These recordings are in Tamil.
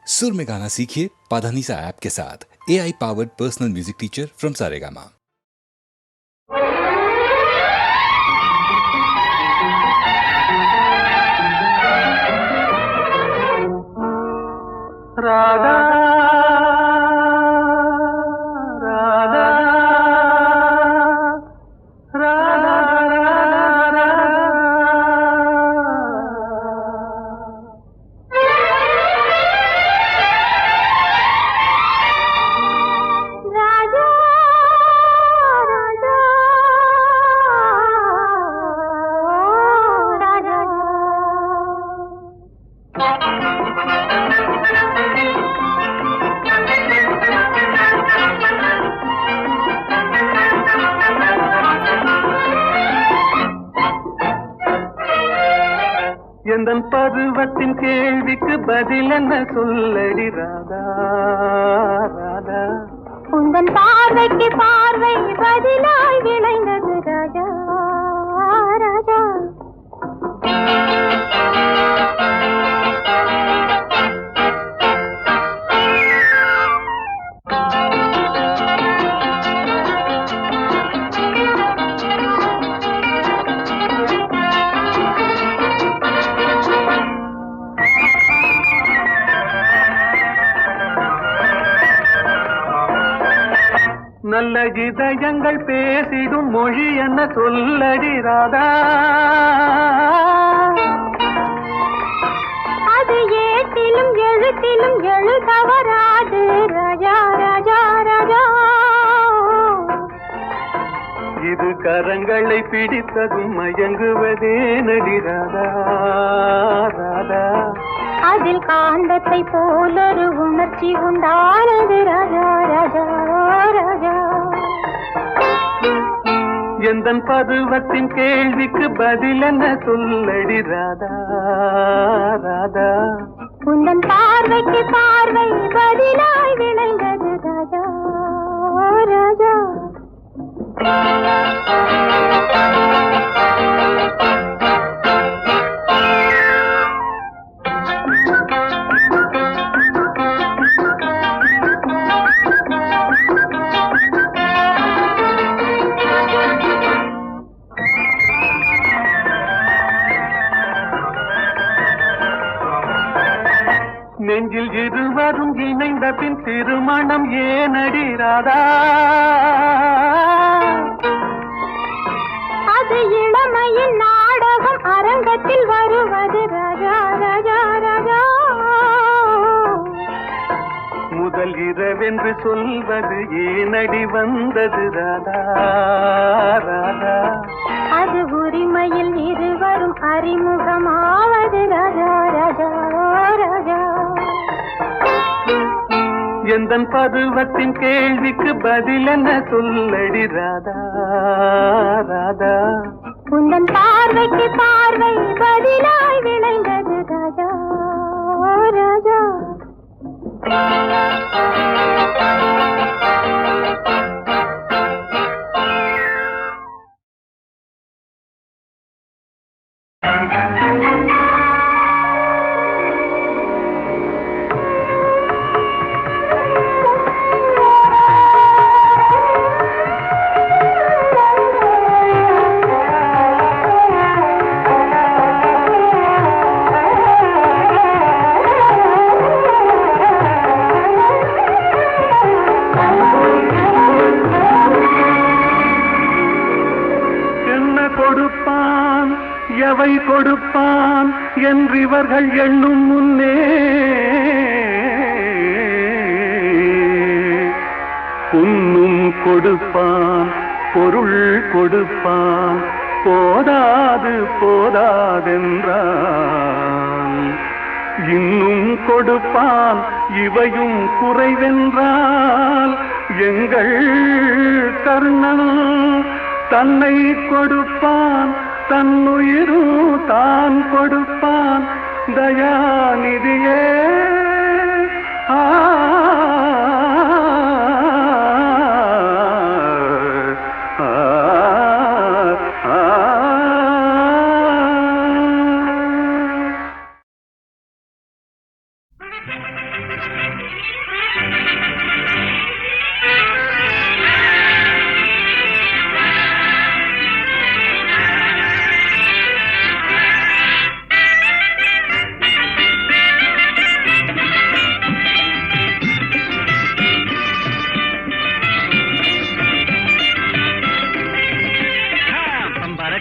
सुर में गाना सीखिए पाधानीसा ऐप के साथ। AI powered personal music teacher from Saregama. Radha Radha Radha எந்தன் பருவத்தின் கேள்விக்கு பதில் என்ன சொல்லடி ராதா ராதா. உந்தன் பார்வைக்கு பார்வை பதிலாய் விளைந்தது ராஜா ராஜா. நல்ல இதயங்கள் பேசிடும் மொழி என்ன சொல்லடி ராதா. அது ஏட்டிலும் எழுத்திலும் எழுதவராது ராஜா ராஜா ராஜா. இது கரங்களை பிடித்ததும் மயங்குவதே நடி ராதா ராதா. அதில் காந்தத்தை போலொரு உணர்ச்சி உண்டானது ராஜா ராஜா ராஜா. எந்தன் பருவத்தின் கேள்விக்கு பதில் என்ன சொல்லடி ராதா ராதா. உந்தன் பார்வைக்கு பார்வை பதிலாய் விளைந்தது ராஜா ராஜா. நெஞ்சில் இருவரும் இணைந்த பின் திருமணம் ஏனடி ராதா. அது இளமையின் நாடகம் அரங்கத்தில் வருவது ராஜா ராஜா ராஜா. முதல் இரவென்று சொல்வது ஏனடி வந்தது ராதா ராதா. அது உரிமையில் இருவரும் அறிமுகமாவது ராஜா ராஜா ராஜா. எந்தன் பருவத்தின் கேள்விக்கு பதில் என்ன சொல்லடி ராதா ராதா. உந்தன் பார்வைக்கு பார்வை பதிலாய் விளைந்தது ராஜா ராஜா. எவை கொடுப்பான் என்று இவர்கள் எண்ணும் முன்னே பொன்னும் கொடுப்பான் பொருள் கொடுப்பான் போதாது போதாதென்றான். இன்னும் கொடுப்பான் இவையும் குறைவென்றால் எங்கள் கர்ணன் தன்னை கொடுப்பான் தன்னுயிரும் தான் கொடுப்பான் தயாநிதியே.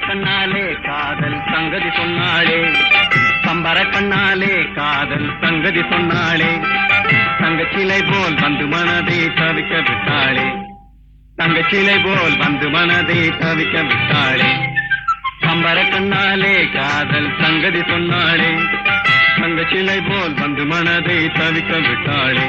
கண்ணாலே காதல் சங்கதி சொன்னாளே, பம்பர கண்ணாலே காதல் சங்கதி சொன்னாளே, தங்கச்சிலை போல் வந்து மனதை தவிக்க விட்டாளே, தங்கச்சிலை போல் வந்து மனதை தவிக்க விட்டாளே, பம்பர கண்ணாலே காதல் சங்கதி சொன்னாளே, தங்கச்சிலை போல் வந்து மனதை தவிக்க விட்டாளே.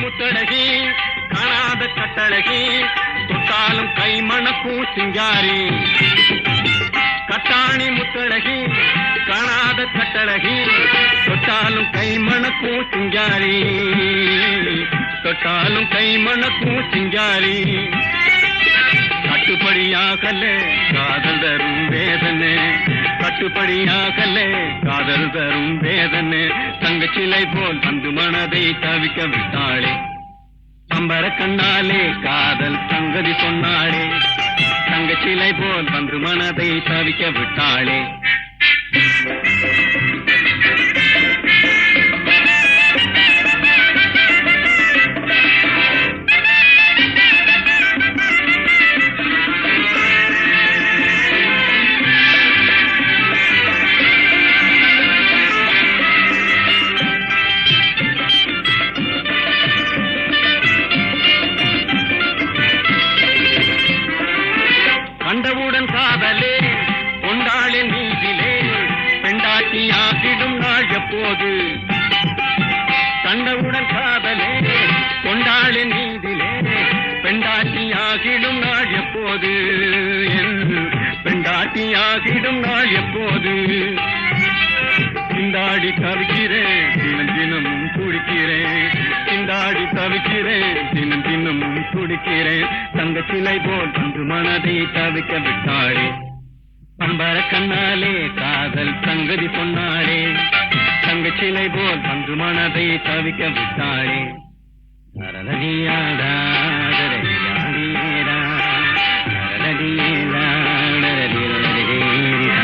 முத்தழகி காணாத கட்டழகி தொட்டாலும் கை மணக்கும் சிங்காரி, கட்டாணி முத்தழகி காணாத கட்டழகி தொட்டாலும் கை மணக்கும் சிங்காரி, தொட்டாலும் கை மணக்கும் சிங்காரி, கட்டுப்படியாகல காதல் தரும் வேதனை, கட்டுப்படியாகல காதல் தரும் வேதனை, தங்கச்சிலை போல் வந்து மனதை தவிக்க விட்டாளே, பம்பர கண்ணாலே காதல் சங்கதி சொன்னாளே, தங்கச்சிலை போல் வந்து மனதை தவிக்க விட்டாளே. கண்டவுடன் காதலே கொண்டாளின் நீதிலே பெண்டாட்டியாகிடும் நாள் எப்போது, கண்டவுடன் காதலே கொண்டாளின் நீதிலே பெண்டாட்டியாகிடும் நாள் எப்போது, பெண்டாட்டியாகிடும் நாள் எப்போது, சிந்தாடி தவிக்கிறேன் தினம் தினமும் துடிக்கிறேன், சிந்தாடி தவிக்கிறேன் தினம் தினமும் துடிக்கிறேன், தங்கச்சிலை போல் வந்து மனதை தவிக்க விட்டாளே, பம்பர கண்ணாலே காதல் சங்கதி சொன்னாளே, தங்கச்சிலை போல் வந்து மனதை தவிக்க விட்டாளே. நரநதியாடா நரநதியாடா நரநதியேடா நரநதியேடா.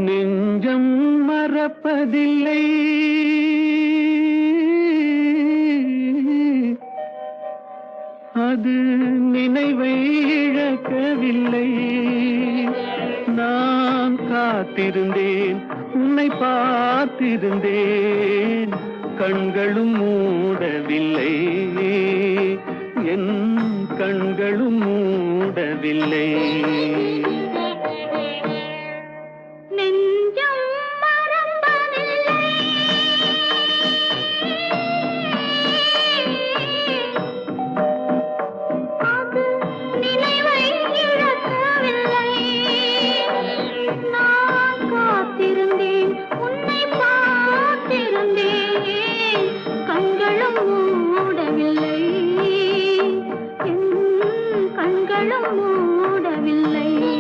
நெஞ்சம் மறப்பதில்லை, அது நினைவை இழக்கவில்லை, நான் காத்திருந்தேன் உன்னை பார்த்திருந்தேன், கண்களும் மூடவில்லை, என் கண்களும் மூடவில்லை. மூடவில்லை.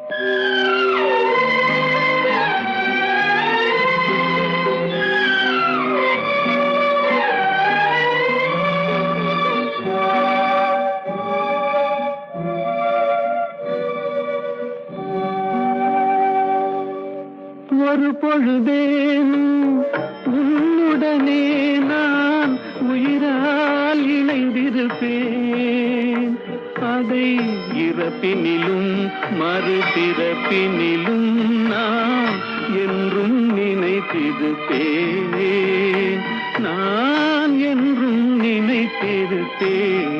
ஒரு பொழுதேனும் உன்னுடனே நான் உயிரால் இணைந்திருப்பேன். அதை இறப்பினிலும் மறுபிறப்பினிலும் நான் என்றும் நினைத்திருப்பேன். நான் என்றும் நினைத்திருப்பேன்.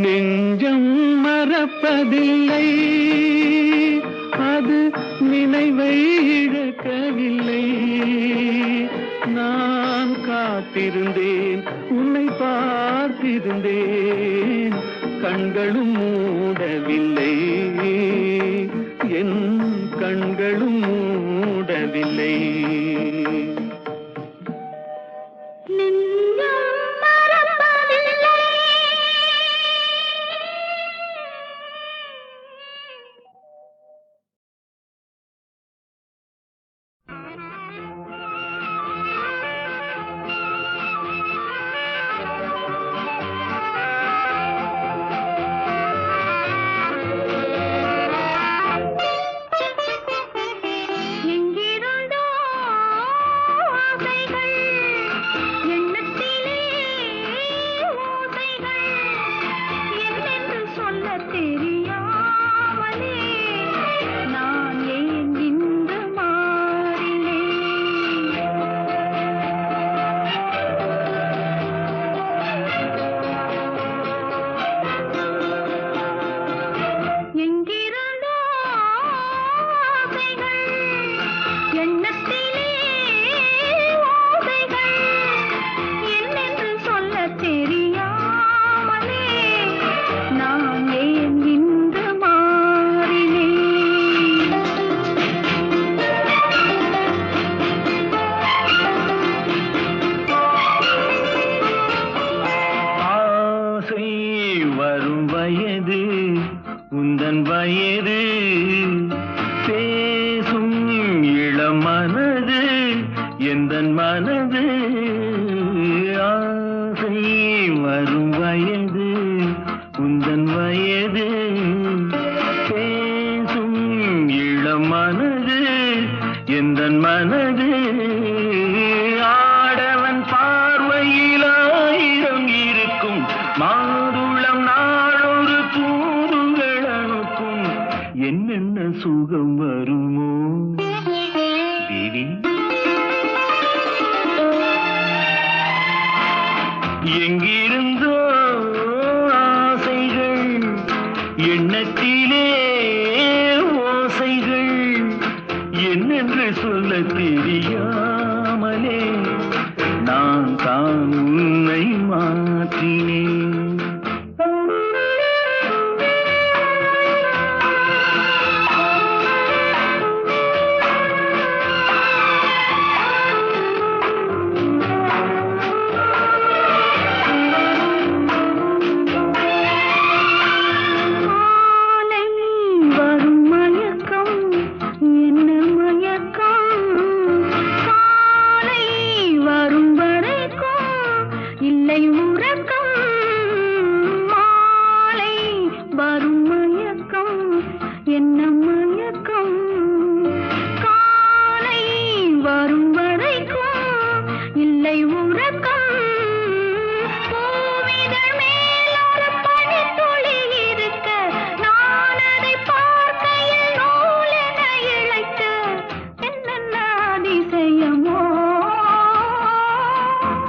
நெஞ்சம் மறப்பதில்லை, அது நினைவை இழக்கவில்லை. நான் காத்திருந்தேன், உன்னை பார்த்திருந்தேன், கண்களும் மூடவில்லை, என் கண்களும் மூடவில்லை.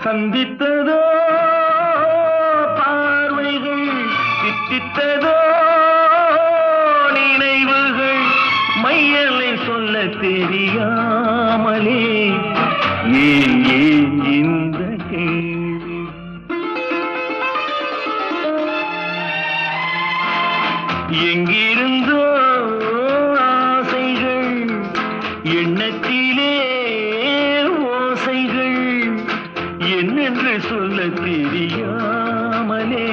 சந்தித்ததோ பார்வைகள், சித்தித்ததோ நினைவுகள், மையலை சொல்ல தெரியாமலே ஏன் ஏன் இந்த கேள்வி? எங்கிருந்தோ ஆசைகள், எண்ணத்திலே ஓசைகள், என்னென்று சொல்ல தெரியாமலே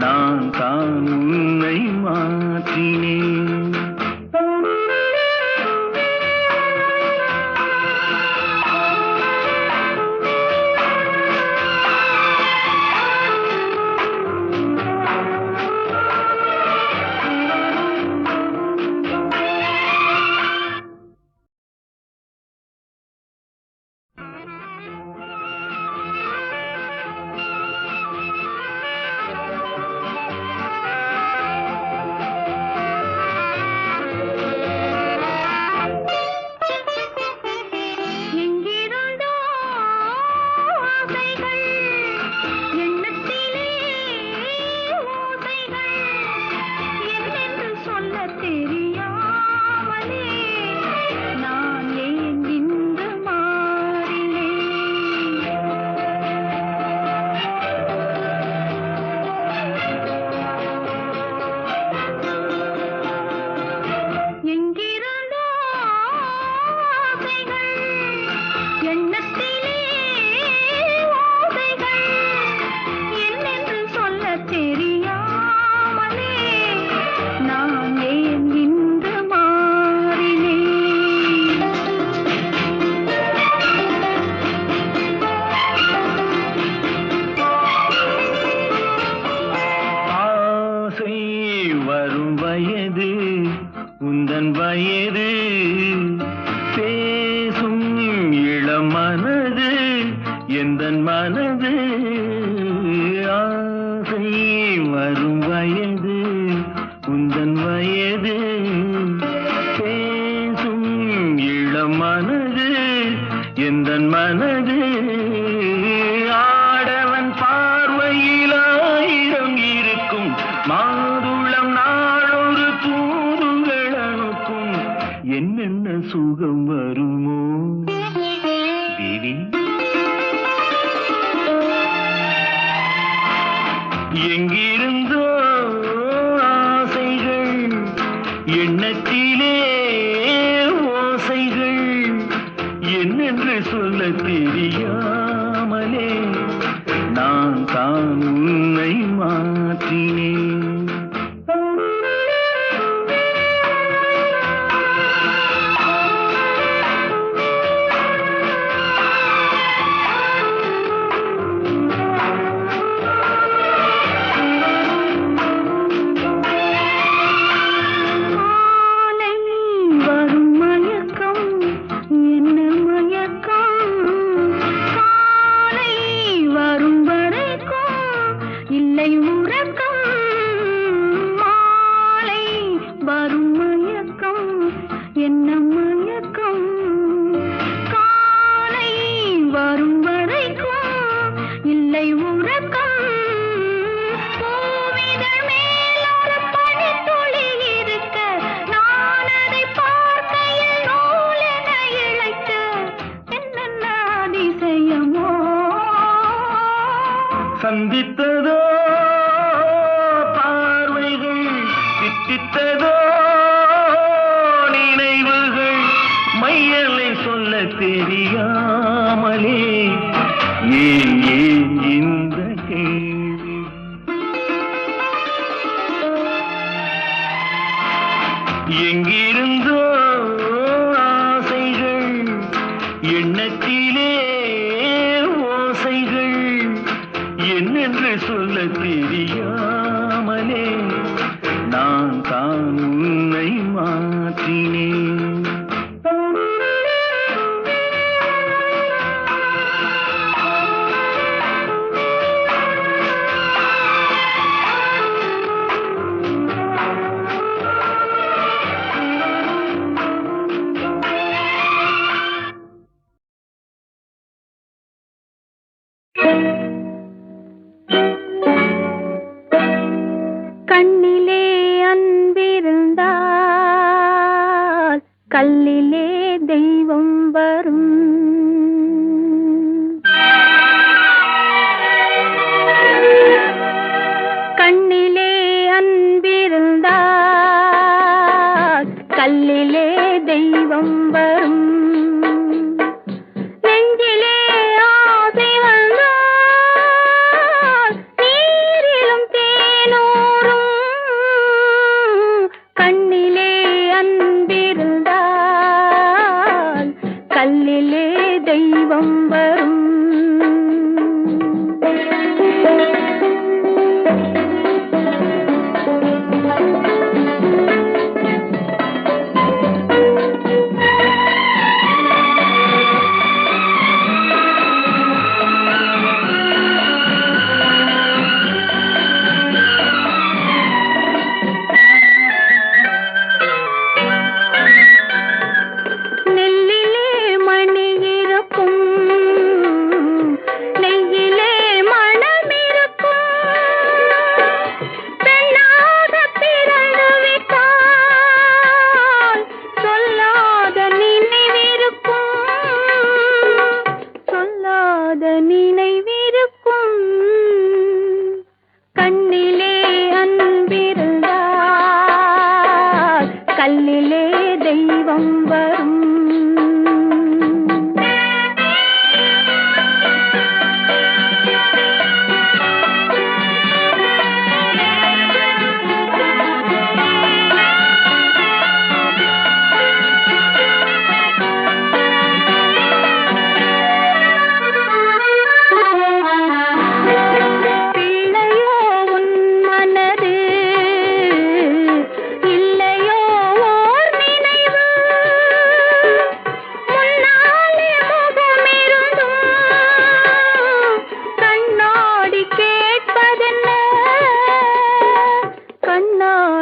நான் தான் உன்னை மாற்றினேன். எங்கிருந்தோ ஆசைகள் எண்ணத்திலே ஓசைகள் என்னென்று சொல்லத் தெரியாமலே நான் ஏன் இன்று மாறினேன். எங்கிருந்தோ ஆசைகள் எண்ணத்திலே ஓசைகள் என்னென்று சொல்லத் தெரியாமலே நான் ஏன் இன்று மாறினேன். ஆசை வரும் வயது உந்தன் வயது, பேசும் இளம் மனது எந்தன் மனது. ஆசை வரும் வயது உந்தன் வயது, பேசும் இளம் மனது எந்தன் மனது. ஆடவன் பார்வையில் ஆயிரம் இருக்கும், மாதுளம் நாளொரு தூதுகள் அனுப்பும். என்னென்ன சுகம் வருமோ தேவி. எங்கிருந்தோ ஆசைகள் எண்ணத்திலே ஓசைகள் என்னென்று சொல்ல தெரியாமலே நான் தான் உன்னை மாற்றினேன். மாலை வரும் மயக்கம் என்ன மயக்கம், காலை வரும் வரைக்கும் இல்லை உறக்கம். மாலை வரும் மயக்கம் என்ன மயக்கம், காலை வரும் வரைக்கும் இல்லை உறக்கம். பூவிதழ் மேல் ஒரு பனித்துளி இருக்க, நான் அதை பார்க்கையில் நூலென இழைக்க, என்னென்ன அதிசயமோ. சந்தித்ததோ பார்வைகள், சித்தித்ததோ நினைவுகள், மையலை சொல்ல தெரியாமலே ஏன் ஏன் இந்த கேள்வி. எங்கிருந்தோ ஆசைகள் எண்ணத்திலே ஓசைகள் என்னென்று சொல்ல தெரியாமலே நான் தான் உன்னை மாற்றினேன். கண்ணிலே அன்பிருந்தால்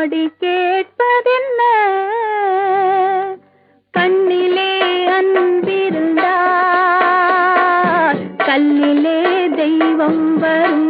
பாடி கேட்பதென்ன கண்ணிலே அன்பிருந்தால் கல்லிலே தெய்வம் வரும்.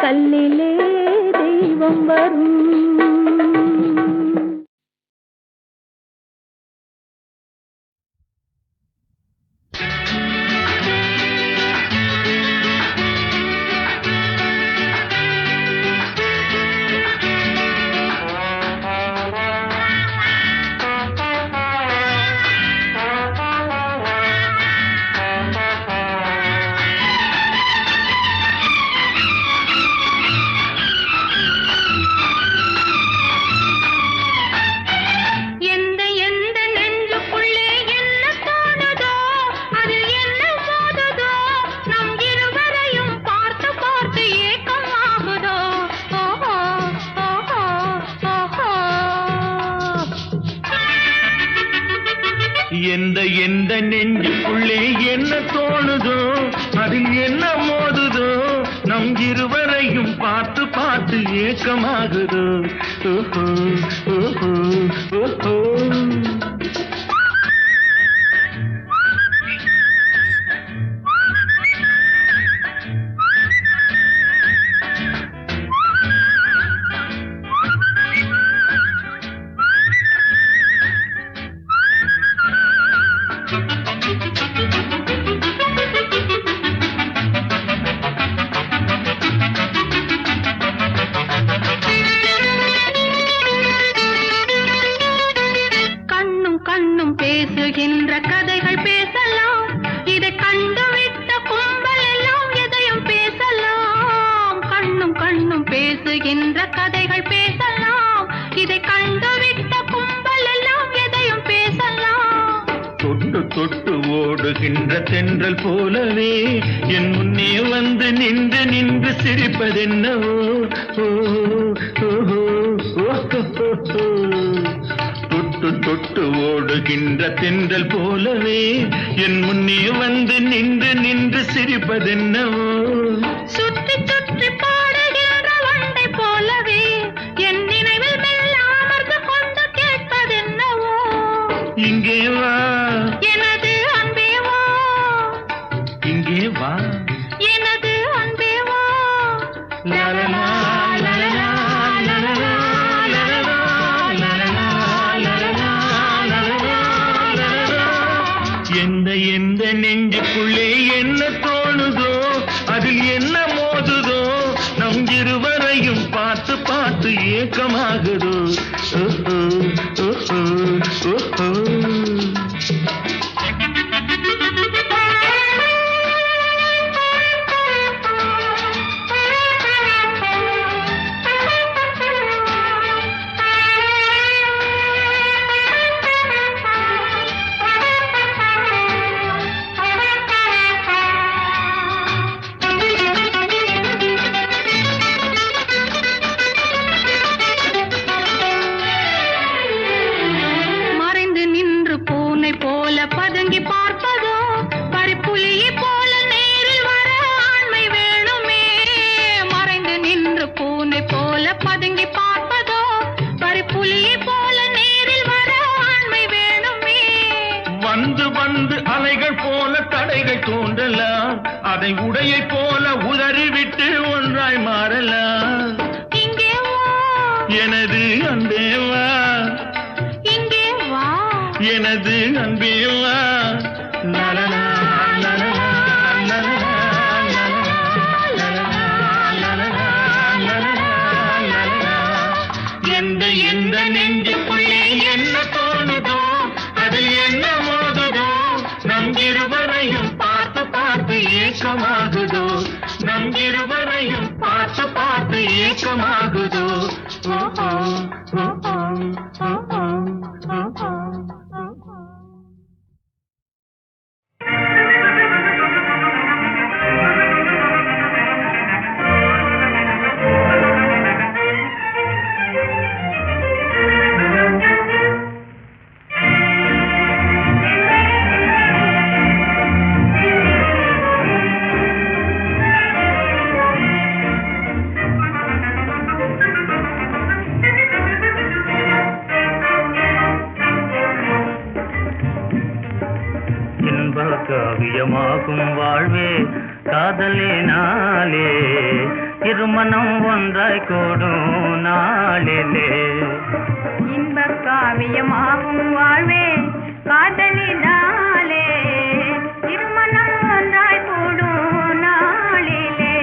கல்லிலே தெய்வம் வரும். எந்த நெஞ்சுக்குள்ளே என்ன தோணுதோ அதில் என்ன மோதுதோ நம் இருவரையும் பார்த்து பார்த்து ஏக்கமாகுதோ. ஓஹோ ஓஹோ ஓஹோ பேசுகின்ற கதைகள் பேசலாம், இதை கண்டுவிட்ட கும்பல் எல்லாம் எதையும் பேசலாம். கண்ணும் கண்ணும் பேசுகின்ற கதைகள் பேசலாம், இதை கண்டுவிட்ட கும்பல் எல்லாம் எதையும் பேசலாம். தொட்டு தொட்டு ஓடுகின்ற தென்றல் போலவே என் முன்னே வந்து நின்று நின்று சிரிப்பதென்னவோ. தொட்டு தொட்டு ஓடுகின்ற தென்றல் போலவே என் முன்னே வந்து நின்று நின்று சிரிப்பதென்னவோ. சுற்றி சுற்றி பாடுகின்ற வண்டை போலவே என் நினைவில் மெல்ல அமர்ந்து கொண்டு கேட்பதென்னவோ. இங்கே வா எனது அன்பே வா, இங்கே வா எனது அன்பே வா. லலலா லலலா லலலா எந்த நெஞ்சுக்குள்ளே என்ன தோணுதோ அதில் என்ன மோதுதோ நம் இருவரையும் பார்த்து பார்த்து ஏக்கமாகுதோ. ஓஹோ ஓஹோ ஓஹோ பதுங்கி பார்ப்பதோ பறிப்புலியை போல நேரில் வர ஆண்மை வேணுமே. மறைந்து நின்று பூனை போல பதுங்கி பார்ப்பதோ பறிப்புலியை போல நேரில் வர ஆண்மை வேணுமே. வந்து வந்து அலைகள் போல தடைகள் தோன்றலாம், அதை உடையை போல உதறிவிட்டு ஒன்றாய் மாறலாம். இங்கே வா எனது அன்பே வா, இங்கே வா எனது அன்பே வா. லலலா லலலா லலலா லலலா லலலா காவியமாகும் வாழ்வே காதலினாலே இருமனம் ஒன்றாய் கூடும் நாளிலே இன்பக் காவியமாகும் வாழ்வே காதலினாலே இருமனம் ஒன்றாய் கூடும் நாளிலே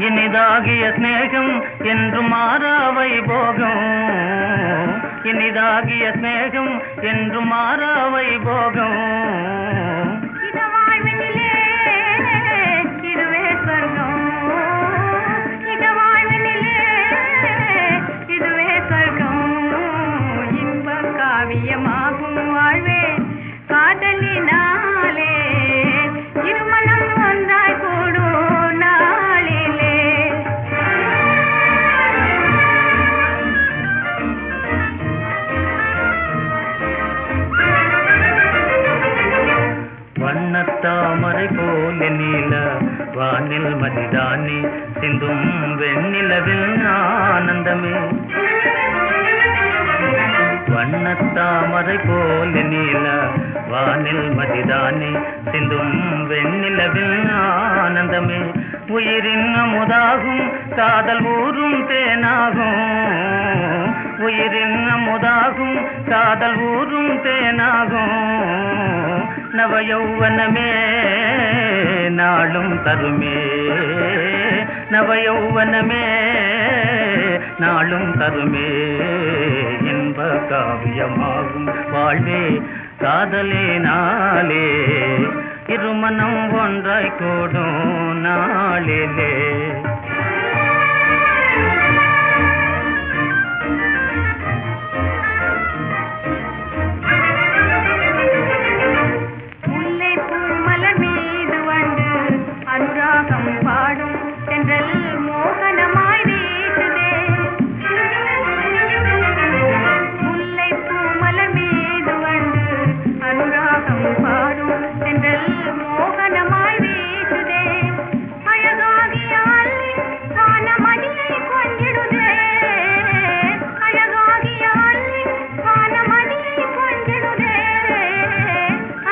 இனிதாகிய ஸ்நேகம் என்று மாறா வைபோகம் இனிதாகிய ஸ்நேகம் என்று மாறா வைபோகம் இத வாழ்வினிலே இதுவே சொர்க்கம் இத வாழ்வினிலே இதுவே சொர்க்கம் இன்பக் காவியமாகும் வாழ்வே காதலினாலே இருமனம் ஒன்றாய் கூடும் நாளிலே வண்ணத்தாமரை போல நீல வானில் மதிதானே சிந்தும் வெண்ணிலவில் ஆனந்தமே வண்ணத்தாமரை போல நீல வானில் மதிதானே சிந்தும் வெண்ணிலவில் ஆனந்தமே உயிரின் அமுதாகும் காதல் ஊரும் தேனாகும் உயிரின் அமுதாகும் காதல் ஊரும் தேனாகும் நவயௌவனமே நாளும் தருமே நவயௌவனமே நாளும் தருமே இன்ப காவியமாகும் வாழ்வே காதலினாலே இருமனம் ஒன்றாய் கூடும் நாளிலே அனுராகம் பாடும் தென்றல் மோகனமாய் வீசுதே முல்லைப்பூ மலர் மீது வந்து அனுராகம் பாடும் தென்றல் மோகனமாய் வீசுதே அழகாகிய அள்ளி வானமதியை கொஞ்சிடுதே அழகாகிய அள்ளி வானமதியை கொஞ்சிடுதே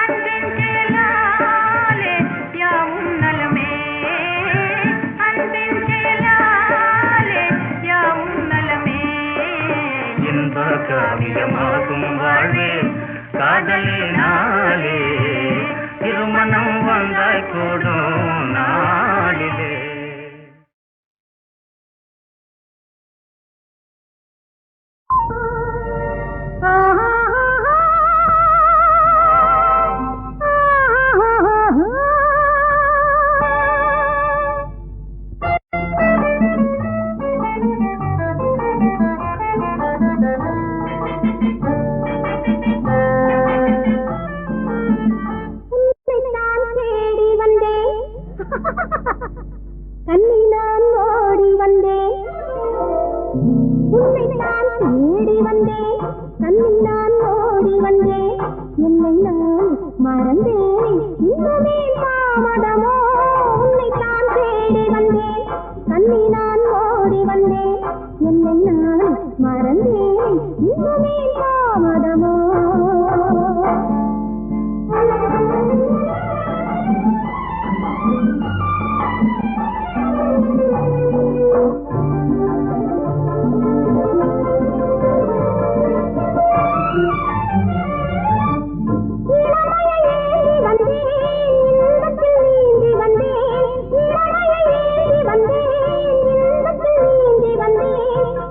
அன்பின் செயலாலே யாவும் நலமே அன்பின் செயலாலே யாவும் நலமே இன்ப காவியமாகும் வாழ்வே காதலினாலே இருமனம் ஒன்றாய் கூடும் நாளிலே கண்ணி நான் ஓடி வந்தேன் உன்னை நான் தேடி வந்தேன் கண்ணி நான் ஓடி வந்தேன் என்னை நான் மறந்தேன் இன்னுமே தாமதமோ உன்னை நான் தேடி வந்தேன் கண்ணி நான் ஓடி வந்தேன் என்னை நான் மறந்தேன் இன்னுமே தாமதமோ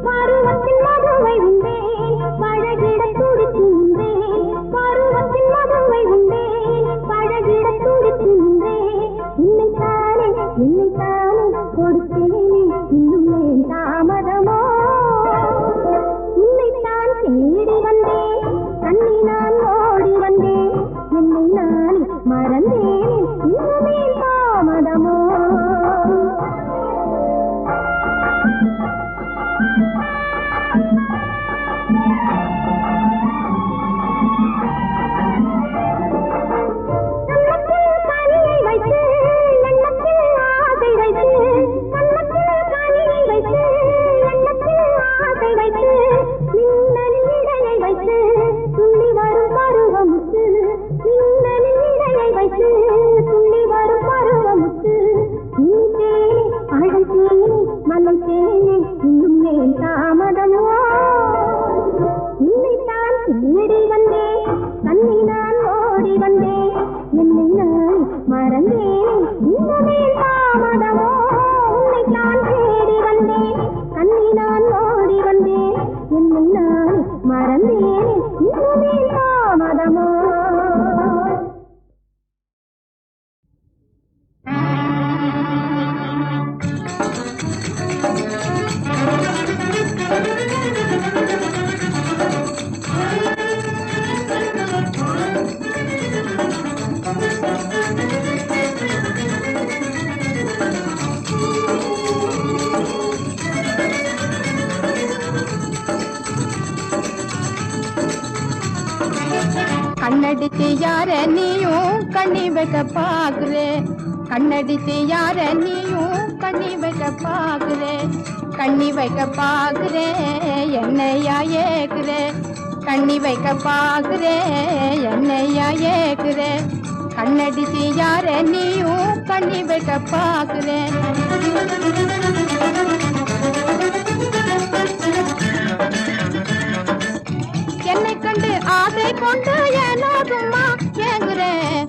பருவத்தின் மதுவை உண்டேன் என்னை நான் மறந்தேன் இன்னமே தாமதமோ உன்னை நான் தேடி வந்தேன் கண்ணி நான் ஓடி வந்தேன் என்னை நான் மறந்தேன் இன்னமே தாமதமோ கண்ணடித்து யார நீயும் கண்ணி வைக்க பாக்குறே கண்ணடித்து யார நீயும் கண்ணி வைக்க பாக்குறே கண்ணி வைக்க பாக்குறே என்னையா ஏக்குறே கண்ணி வைக்க பாக்குறே என்னையா ஏக்குறே கண்ணடித்து யார நீயும் கண்ணி வைக்க பாக்குறே என்னை கண்டு ஆசை கொண்டு ஏனோ சும்மா ஏங்குறேன்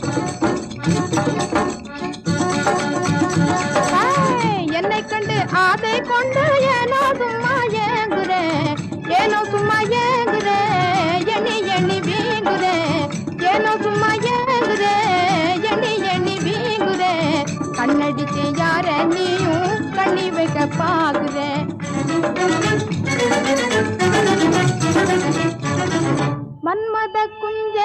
என்னை கண்டு ஆசை கொண்டு ஏனோ சும்மா ஏங்குறேன் ஏனோ சும்மா ஏங்குறேன் எண்ணி எண்ணி வீங்குறேன் ஏனோ சும்மா ஏங்குறேன் எண்ணி எண்ணி வீங்குறேன் கண்ணடிச்சு யார நீயும் கண்ணி வைக்க பாக்குறேன் மன்மத குஞ்ச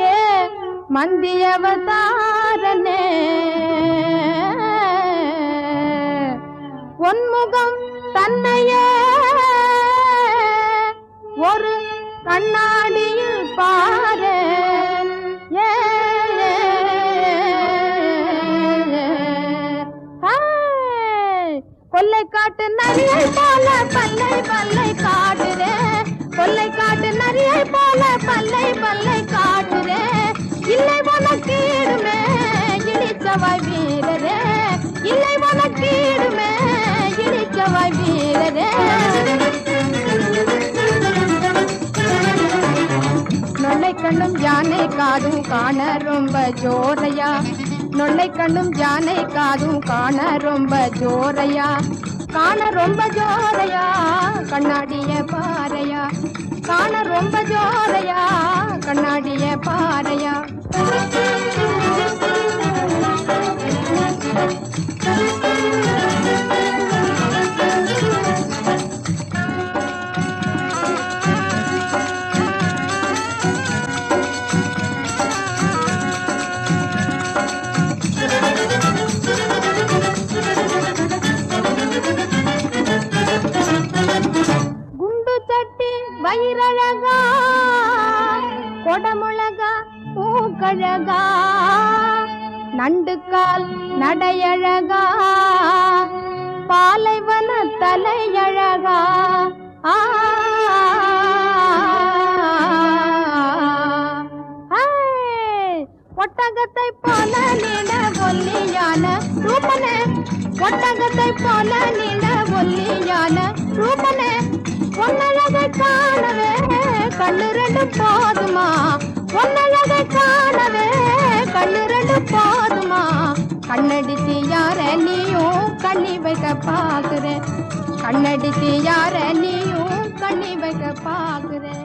ஏ மந்தியவதாரனே பொன்முகம் தன்னையே ஒரு கண்ணாடியில் பாரு ஏ கொல்லை காட்டு நரியை போல பல்லை பல்லை காட்டுறே கொல்லை காட்டு நரியை போல பல்லை பல்லை காட்டுறே இல்லை உனக்கீடுமே இழிச்சவாய் வீரரே இல்லை உனக்கீடுமே இழிச்சவாய் வீரரே நொல்லை கண்ணும் யானை காதும் காண ரொம்ப ஜோரையா நொல்லை கண்ணும் யானை காதும் காண ரொம்ப ஜோரையா காண ரொம்ப ஜோரையா கண்ணாடிய பாறையா காண ரொம்ப ஜோரையா கண்ணாடிய பாறையா வயிறழகா கொடமுழகா பூக்கழகா நண்டுக்கால் நடையழகா பாலைவன தலையழகா ஒட்டகத்தை போல நீண்ட ஒல்லியான ரூபனே ஒட்டகத்தை போல நீண்ட ஒல்லியான ரூபனே பொன்னழகை காணவே கண்ணு ரெண்டு போதுமா பொன்னழகை காணவே கண்ணு ரெண்டு போதுமா கண்ணடிச்சு யார நீயும் கண்ணி வைக்க பாக்குறேன் கண்ணடிச்சு யார நீயும் கண்ணி வைக்க பாக்குறேன்